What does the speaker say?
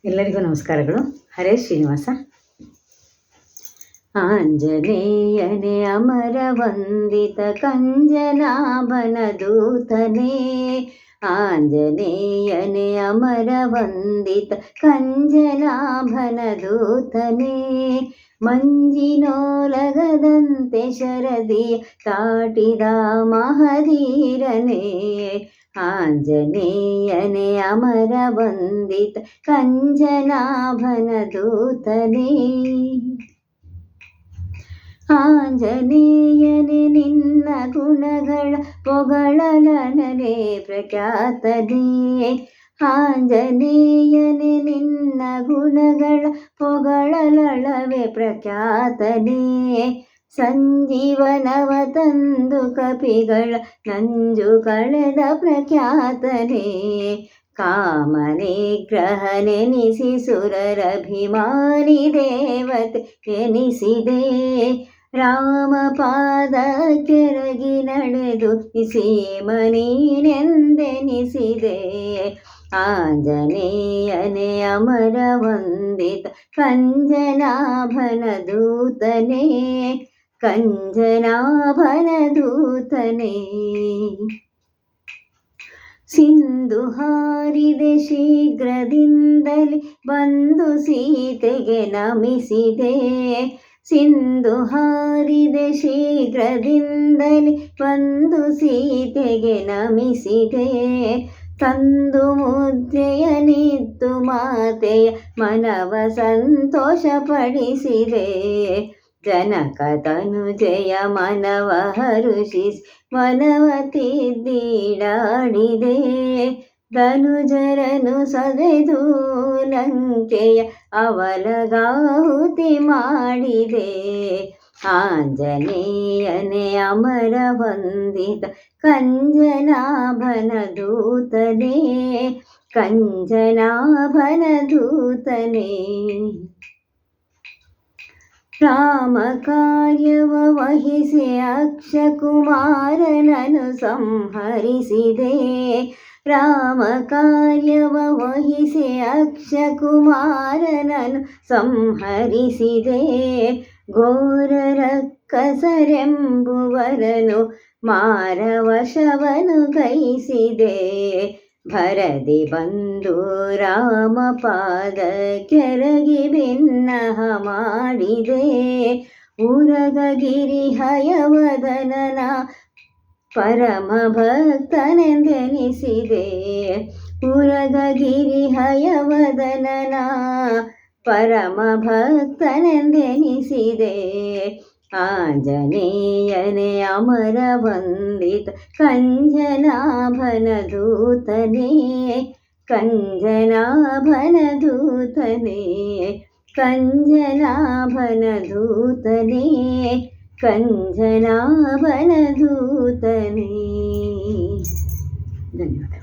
ಎಲ್ಲರಿಗೂ ನಮಸ್ಕಾರಗಳು. ಹರೇ ಶ್ರೀನಿವಾಸ. ಆಂಜನೇಯನೇ ಅಮರ ವಂದಿತ ಕಂಜನಾಭನ ದೂತನೇ, ಆಂಜನೇಯನೇ ಅಮರ ವಂದಿತ ಕಂಜನಾಭನ ದೂತನೇ, ಮಂಜಿನೋಲಗದಂತೆ ಶರದಿಯ ತಾಟಿದ ಮಹಧೀರನೇ, ಆಂಜನೇಯನೇ ಅಮರ ವಂದಿತ ಕಂಜನಾಭನ ದೂತನೇ. ಆಂಜನೇಯನೇ ನಿನ್ನ ಗುಣಗಳ ಪೊಗಳಲನಲೇ ಪ್ರಖ್ಯಾತನೇ, ಆಂಜನೇಯನೇ ನಿನ್ನ ಗುಣಗಳ ಪೊಗಳಲಳವೆ ಪ್ರಖ್ಯಾತನೇ, ಸಂಜೀವನವ ತಂದು ಕಪಿಗಳ ನಂಜು ಕಳೆದ ಪ್ರಖ್ಯಾತನೇ, ಕಾಮನಿಗ್ರಹನೆನಿಸಿ ಸುರರಭಿಮಾನಿ ದೇವತೆ ಎನಿಸಿದೆ, ರಾಮಪಾದ ಕೆರಗಿ ನಡೆದು ಸೀಮನೀನೆಂದೆನಿಸಿದೆ, ಆಂಜನೇಯನೇ ಅಮರ ವಂದಿತ ಕಂಜನಾಭನ ದೂತನೇ, ಕಂಜನಾಭನ ದೂತನೇ. ಸಿಂಧು ಹಾರಿದೆ ಶೀಘ್ರದಿಂದಲೇ ಬಂದು ಸೀತೆಗೆ ನಮಿಸಿದೆ, ಸಿಂಧು ಹಾರಿದೆ ಶೀಘ್ರದಿಂದಲೇ ಬಂದು ಸೀತೆಗೆ ನಮಿಸಿದೆ, ತಂದು ಮುದ್ರೆಯನಿತ್ತು ಮಾತೆಯ ಮನವ ಸಂತೋಷಪಡಿಸಿದೆ, ಜನಕ ತನುಜೆಯ ಮನವ ಹರುಷಿಸಿ ಮನವ ತಿದ್ದಿಡಾಡಿದೆ, ಧನುಜರನು ಸದೆದು ಲಂಕೆಯ ಅವಲಗಾಹುತಿ ಮಾಡಿದೆ, ಆಂಜನೇಯನೇ ಅಮರ ವಂದಿತ ಕಂಜನಾಭನ ದೂತನೇ, ಕಂಜನಾಭನ ದೂತನೇ. ರಾಮ ಕಾರ್ಯವ ವಹಿಸಿ ಅಕ್ಷಕುಮಾರನನು ಸಂಹರಿಸಿದೆ, ರಾಮ ಕಾರ್ಯವ ವಹಿಸಿ ಅಕ್ಷಕುಮಾರನನು ಸಂಹರಿಸಿದೆ, ಘೋರ ರಕ್ಕಸರೆಂಬುವರನು ಮಾರವಶವನು ಗೈಸಿದೆ, ಭರದಿ ಬಂದು ರಾಮಪಾದ ಕೆರಗಿ ಭಿನ್ನಹ ಮಾಡಿದೆ, ಉರಗಗಿರಿ ಹಯವದನನ ಪರಮ ಭಕ್ತನೆಂದೆನಿಸಿದೆ, ಉರಗಗಿರಿ ಹಯವದನನ ಪರಮ ಭಕ್ತನೆಂದೆನಿಸಿದೆ, ಆಂಜನೇಯನೇ ಅಮರ ವಂದಿತ ಕಂಜನಾಭನ ದೂತನೇ, ಕಂಜನಾಭನ ದೂತನೇ, ಕಂಜನಾಭನ ದೂತನೇ, ಕಂಜನಾಭನ ದೂತನೇ. ಧನ್ಯವಾದ.